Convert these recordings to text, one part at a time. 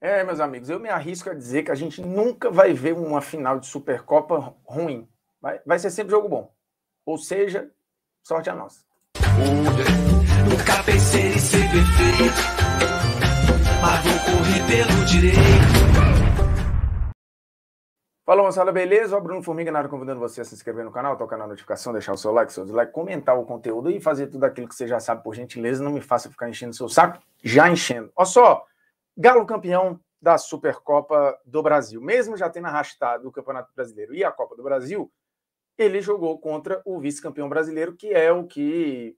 Meus amigos, eu me arrisco a dizer que a gente nunca vai ver uma final de Supercopa ruim. Vai ser sempre jogo bom. Ou seja, sorte a nossa. Nunca pensei em ser perfeito, mas vou correr pelo direito. Fala, moçada, beleza? O Bruno Formiga na área, convidando você a se inscrever no canal, tocar na notificação, deixar o seu like, seu dislike, comentar o conteúdo e fazer tudo aquilo que você já sabe, por gentileza. Não me faça ficar enchendo o seu saco, já enchendo. Olha só, Galo campeão da Supercopa do Brasil. Mesmo já tendo arrastado o Campeonato Brasileiro e a Copa do Brasil, ele jogou contra o vice-campeão brasileiro, que é o que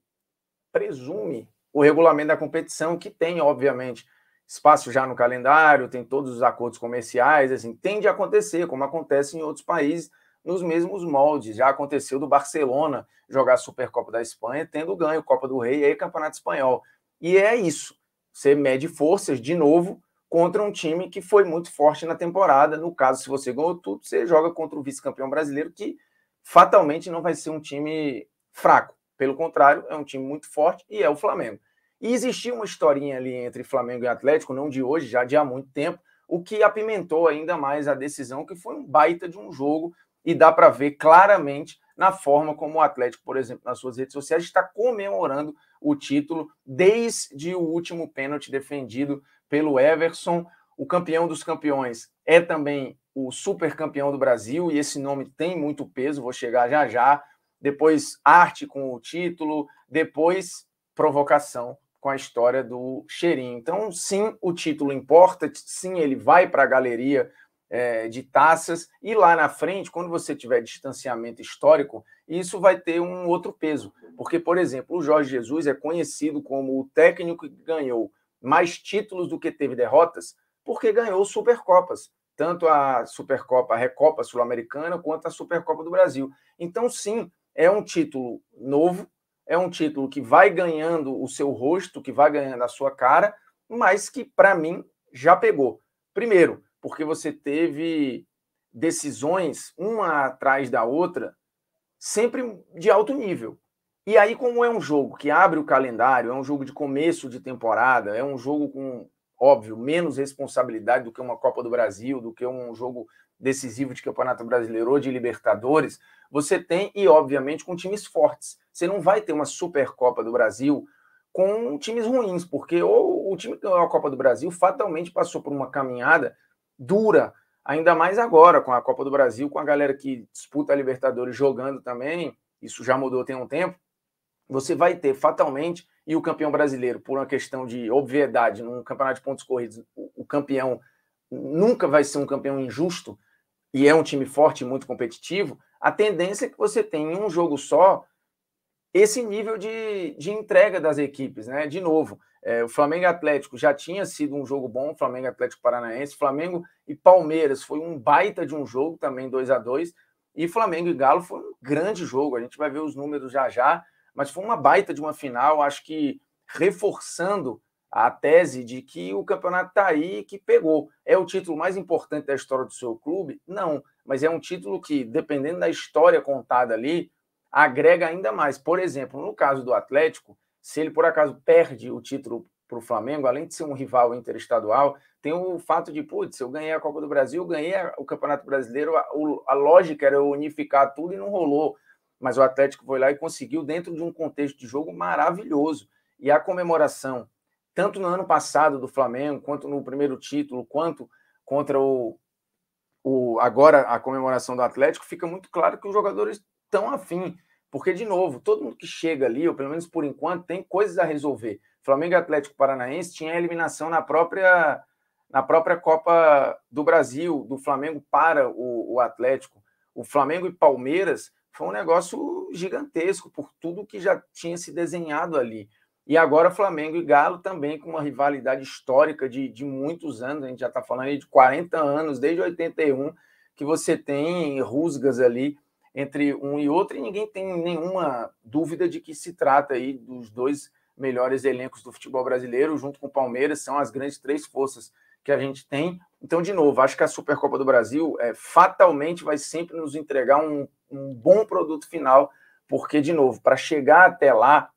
presume o regulamento da competição, que tem, obviamente, espaço já no calendário, tem todos os acordos comerciais, assim, tende a acontecer, como acontece em outros países, nos mesmos moldes. Já aconteceu do Barcelona jogar a Supercopa da Espanha, tendo ganho Copa do Rei e Campeonato Espanhol. E é isso. Você mede forças, de novo, contra um time que foi muito forte na temporada. No caso, se você ganhou tudo, você joga contra o vice-campeão brasileiro, que fatalmente não vai ser um time fraco. Pelo contrário, é um time muito forte e é o Flamengo. E existia uma historinha ali entre Flamengo e Atlético, não de hoje, já de há muito tempo, o que apimentou ainda mais a decisão, que foi um baita de um jogo, e dá para ver claramente na forma como o Atlético, por exemplo, nas suas redes sociais, está comemorando o título desde o último pênalti defendido pelo Everson. O campeão dos campeões é também o super campeão do Brasil, e esse nome tem muito peso, vou chegar já já. Depois arte com o título, depois provocação com a história do Cheirinho. Então, sim, o título importa, sim, ele vai para a galeria de taças, e lá na frente, quando você tiver distanciamento histórico, isso vai ter um outro peso. Porque, por exemplo, o Jorge Jesus é conhecido como o técnico que ganhou mais títulos do que teve derrotas, porque ganhou Supercopas, tanto a Supercopa, a Recopa Sul-Americana, quanto a Supercopa do Brasil. Então, sim, é um título novo, é um título que vai ganhando o seu rosto, que vai ganhando a sua cara, mas que, para mim, já pegou. Primeiro, porque você teve decisões, uma atrás da outra, sempre de alto nível. E aí, como é um jogo que abre o calendário, é um jogo de começo de temporada, é um jogo com, óbvio, menos responsabilidade do que uma Copa do Brasil, do que um jogo decisivo de Campeonato Brasileiro ou de Libertadores, você tem, e obviamente, com times fortes. Você não vai ter uma Supercopa do Brasil com times ruins, porque o time que ganhou a Copa do Brasil fatalmente passou por uma caminhada dura, ainda mais agora com a Copa do Brasil, com a galera que disputa a Libertadores jogando também, isso já mudou tem um tempo. Você vai ter fatalmente, e o campeão brasileiro, por uma questão de obviedade, num campeonato de pontos corridos, o campeão nunca vai ser um campeão injusto, e é um time forte e muito competitivo, a tendência é que você tenha em um jogo só esse nível de entrega das equipes, né? De novo, o Flamengo e Atlético já tinha sido um jogo bom, Flamengo e Atlético Paranaense, Flamengo e Palmeiras foi um baita de um jogo, também 2-2, e Flamengo e Galo foi um grande jogo, a gente vai ver os números já já, mas foi uma baita de uma final, acho que reforçando a tese de que o campeonato está aí e que pegou. É o título mais importante da história do seu clube? Não, mas é um título que, dependendo da história contada ali, agrega ainda mais. Por exemplo, no caso do Atlético, se ele por acaso perde o título para o Flamengo, além de ser um rival interestadual, tem o fato de, putz, eu ganhei a Copa do Brasil, ganhei o Campeonato Brasileiro, a lógica era unificar tudo e não rolou. Mas o Atlético foi lá e conseguiu dentro de um contexto de jogo maravilhoso. E a comemoração, tanto no ano passado do Flamengo, quanto no primeiro título, quanto contra agora a comemoração do Atlético, fica muito claro que os jogadores estão afim, porque, de novo, todo mundo que chega ali, ou pelo menos por enquanto, tem coisas a resolver. Flamengo e Atlético Paranaense tinha a eliminação na própria Copa do Brasil, do Flamengo para o Atlético. O Flamengo e Palmeiras foi um negócio gigantesco, por tudo que já tinha se desenhado ali. E agora Flamengo e Galo também com uma rivalidade histórica de muitos anos, a gente já está falando aí de 40 anos, desde 81, que você tem rusgas ali entre um e outro, e ninguém tem nenhuma dúvida de que se trata aí dos dois melhores elencos do futebol brasileiro, junto com o Palmeiras, são as grandes três forças que a gente tem. Então, de novo, acho que a Supercopa do Brasil fatalmente vai sempre nos entregar um bom produto final, porque, de novo, para chegar até lá,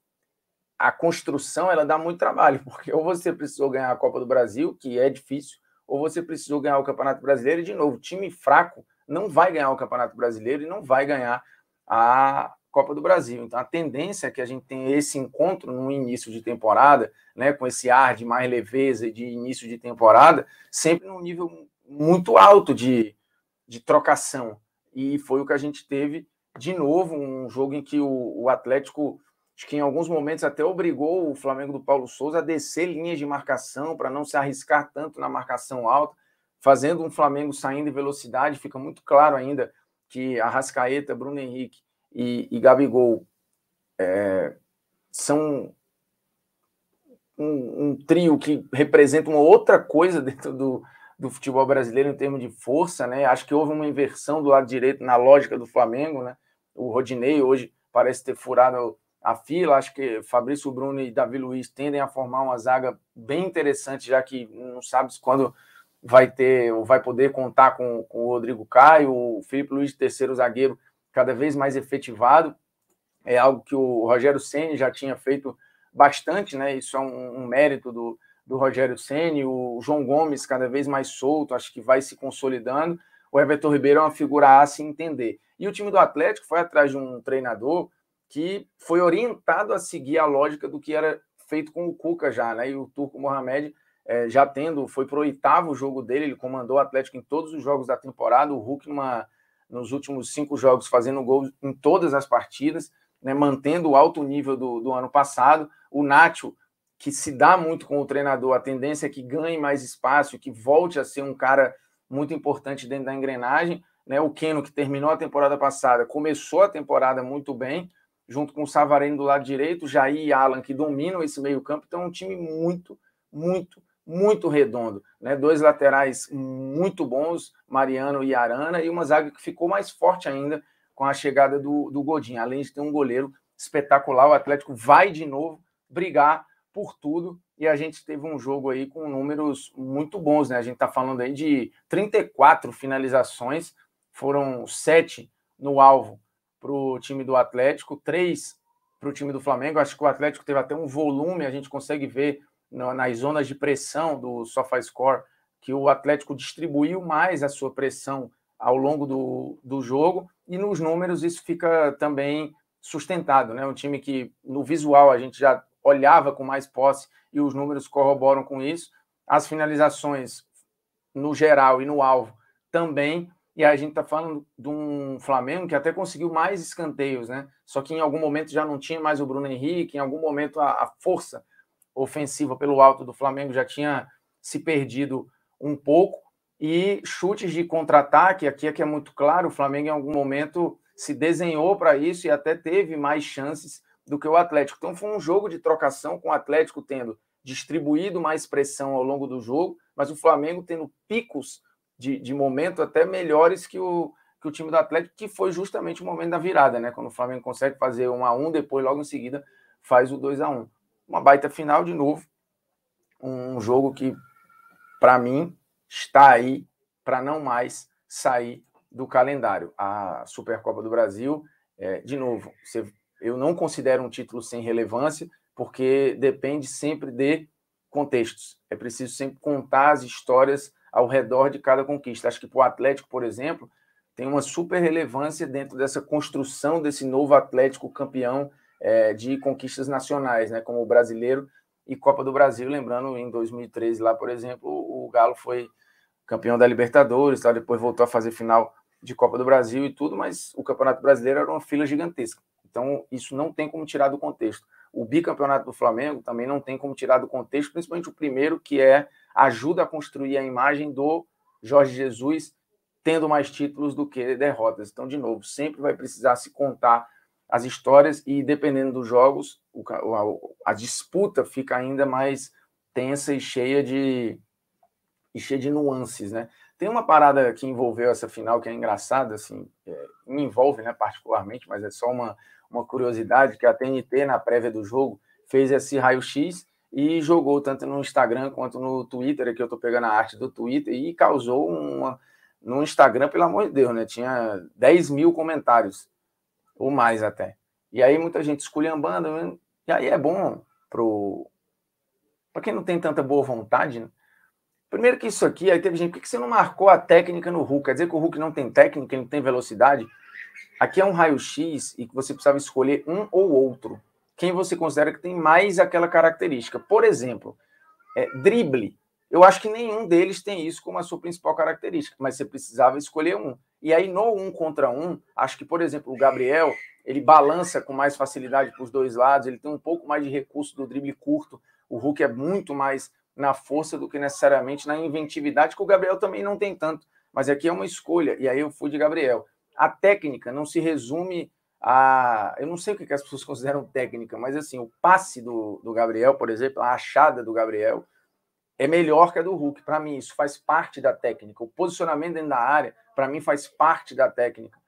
a construção ela dá muito trabalho, porque ou você precisou ganhar a Copa do Brasil, que é difícil, ou você precisou ganhar o Campeonato Brasileiro, e, de novo, time fraco não vai ganhar o Campeonato Brasileiro e não vai ganhar a Copa do Brasil. Então, a tendência é que a gente tenha esse encontro no início de temporada, né, com esse ar de mais leveza e de início de temporada, sempre num nível muito alto de trocação. E foi o que a gente teve de novo, um jogo em que o Atlético, acho que em alguns momentos até obrigou o Flamengo do Paulo Souza a descer linhas de marcação para não se arriscar tanto na marcação alta, fazendo um Flamengo saindo em velocidade. Fica muito claro ainda que Arrascaeta, Bruno Henrique e Gabigol são um trio que representa uma outra coisa dentro do futebol brasileiro em termos de força, né? Acho que houve uma inversão do lado direito na lógica do Flamengo, né? O Rodinei hoje parece ter furado a fila. Acho que Fabrício Bruno e Davi Luiz tendem a formar uma zaga bem interessante, já que não sabe quando vai ter ou vai poder contar com o Rodrigo Caio, o Felipe Luiz, terceiro zagueiro, cada vez mais efetivado. É algo que o Rogério Ceni já tinha feito bastante, né? Isso é um mérito do Rogério Ceni. O João Gomes cada vez mais solto, acho que vai se consolidando. O Everton Ribeiro é uma figura a se entender. E o time do Atlético foi atrás de um treinador que foi orientado a seguir a lógica do que era feito com o Cuca já, né? E o Turco Mohamed já foi para o 8º jogo dele, ele comandou o Atlético em todos os jogos da temporada, o Hulk nos últimos 5 jogos fazendo gol em todas as partidas, né, mantendo o alto nível do ano passado. O Nacho, que se dá muito com o treinador, a tendência é que ganhe mais espaço, que volte a ser um cara muito importante dentro da engrenagem, né? O Keno, que terminou a temporada passada, começou a temporada muito bem, junto com o Savarino do lado direito, Jair e Alan, que dominam esse meio campo. Então é um time muito, muito, muito redondo, né? 2 laterais muito bons, Mariano e Arana, e uma zaga que ficou mais forte ainda com a chegada do Godin, além de ter um goleiro espetacular. O Atlético vai de novo brigar por tudo, e a gente teve um jogo aí com números muito bons, né? A gente está falando aí de 34 finalizações, foram 7 no alvo para o time do Atlético, 3 para o time do Flamengo. Acho que o Atlético teve até um volume, a gente consegue ver nas zonas de pressão do SofaScore que o Atlético distribuiu mais a sua pressão ao longo do jogo, e nos números isso fica também sustentado, né? Um time que no visual a gente já olhava com mais posse e os números corroboram com isso. As finalizações no geral e no alvo também, e a gente está falando de um Flamengo que até conseguiu mais escanteios, né? Só que em algum momento já não tinha mais o Bruno Henrique, em algum momento a força ofensiva pelo alto do Flamengo já tinha se perdido um pouco, e chutes de contra-ataque, aqui é que é muito claro, o Flamengo em algum momento se desenhou para isso e até teve mais chances do que o Atlético. Então foi um jogo de trocação, com o Atlético tendo distribuído mais pressão ao longo do jogo, mas o Flamengo tendo picos de momento até melhores que o time do Atlético, que foi justamente o momento da virada, né? Quando o Flamengo consegue fazer 1-1, depois logo em seguida faz o 2-1. Uma baita final de novo, um jogo que para mim está aí para não mais sair do calendário. A Supercopa do Brasil, de novo, eu não considero um título sem relevância, porque depende sempre de contextos. É preciso sempre contar as histórias ao redor de cada conquista. Acho que para o Atlético, por exemplo, tem uma super relevância dentro dessa construção desse novo Atlético campeão de conquistas nacionais, né, como o Brasileiro e Copa do Brasil. Lembrando, em 2013, lá, por exemplo, o Galo foi campeão da Libertadores, tá? Depois voltou a fazer final de Copa do Brasil e tudo, mas o Campeonato Brasileiro era uma fila gigantesca. Então, isso não tem como tirar do contexto. O bicampeonato do Flamengo também não tem como tirar do contexto, principalmente o primeiro, que ajuda a construir a imagem do Jorge Jesus tendo mais títulos do que derrotas. Então, de novo, sempre vai precisar se contar as histórias e, dependendo dos jogos, a disputa fica ainda mais tensa e cheia de nuances, né? Tem uma parada que envolveu essa final que é engraçada, assim, me envolve, né, particularmente, mas é só uma curiosidade, que a TNT, na prévia do jogo, fez esse raio-x e jogou tanto no Instagram quanto no Twitter. Aqui eu tô pegando a arte do Twitter, e causou no Instagram, pelo amor de Deus, né? Tinha 10 mil comentários, ou mais até. E aí muita gente esculhambando, né? E aí é bom para quem não tem tanta boa vontade, né? Primeiro que isso aqui, aí teve gente, por que você não marcou a técnica no Hulk? Quer dizer que o Hulk não tem técnica, ele não tem velocidade? Aqui é um raio-x e que você precisava escolher um ou outro. Quem você considera que tem mais aquela característica? Por exemplo, drible. Eu acho que nenhum deles tem isso como a sua principal característica, mas você precisava escolher um. E aí, no 1 contra 1, acho que, por exemplo, o Gabriel, ele balança com mais facilidade para os dois lados, ele tem um pouco mais de recurso do drible curto. O Hulk é muito mais na força do que necessariamente na inventividade, que o Gabriel também não tem tanto. Mas aqui é uma escolha, e aí eu fui de Gabriel. A técnica não se resume a... Eu não sei o que as pessoas consideram técnica, mas assim, o passe do Gabriel, por exemplo, a achada do Gabriel, é melhor que a do Hulk. Para mim, isso faz parte da técnica. O posicionamento dentro da área, para mim, faz parte da técnica.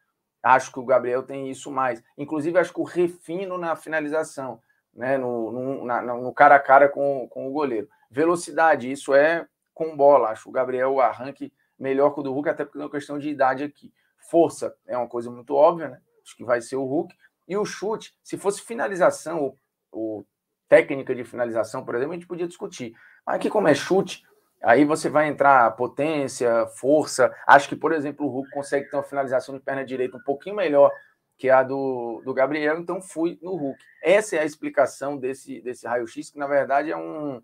Acho que o Gabriel tem isso mais. Inclusive, acho que o refino na finalização, né? no cara a cara com o goleiro. Velocidade, isso é com bola. Acho o Gabriel o arranque melhor que o do Hulk, até porque é uma questão de idade aqui. Força é uma coisa muito óbvia, né? Acho que vai ser o Hulk. E o chute, se fosse finalização ou técnica de finalização, por exemplo, a gente podia discutir. Mas aqui, como é chute, aí você vai entrar potência, força. Acho que, por exemplo, o Hulk consegue ter uma finalização de perna direita um pouquinho melhor que a do Gabriel, então fui no Hulk. Essa é a explicação desse raio-x, que na verdade é um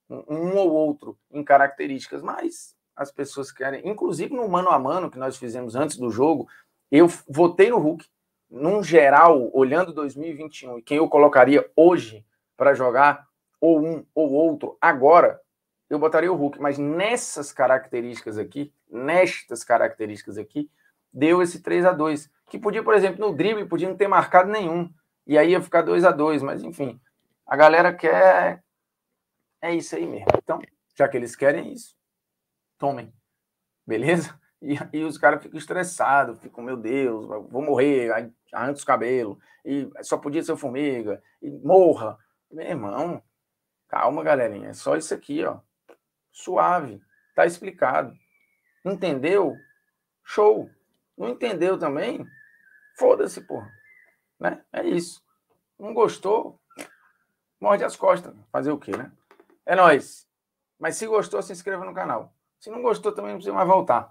ou outro em características, mas as pessoas querem, inclusive no mano a mano que nós fizemos antes do jogo, eu votei no Hulk, num geral, olhando 2021, e quem eu colocaria hoje para jogar, ou um ou outro, agora, eu botaria o Hulk, mas nestas características aqui, deu esse 3-2, que podia, por exemplo, no drible, podia não ter marcado nenhum, e aí ia ficar 2-2, mas enfim, a galera quer, é isso aí mesmo. Então, já que eles querem isso, tomem, beleza? E os caras ficam estressados, ficam, meu Deus, vou morrer, aí arranca os cabelos, e só podia ser o Formiga, e morra. Meu irmão, calma, galerinha, é só isso aqui, ó. Suave, tá explicado. Entendeu? Show. Não entendeu também? Foda-se, porra. Né? É isso. Não gostou? Morde as costas. Fazer o quê, né? É nóis. Mas se gostou, se inscreva no canal. Se não gostou, também não precisa mais voltar.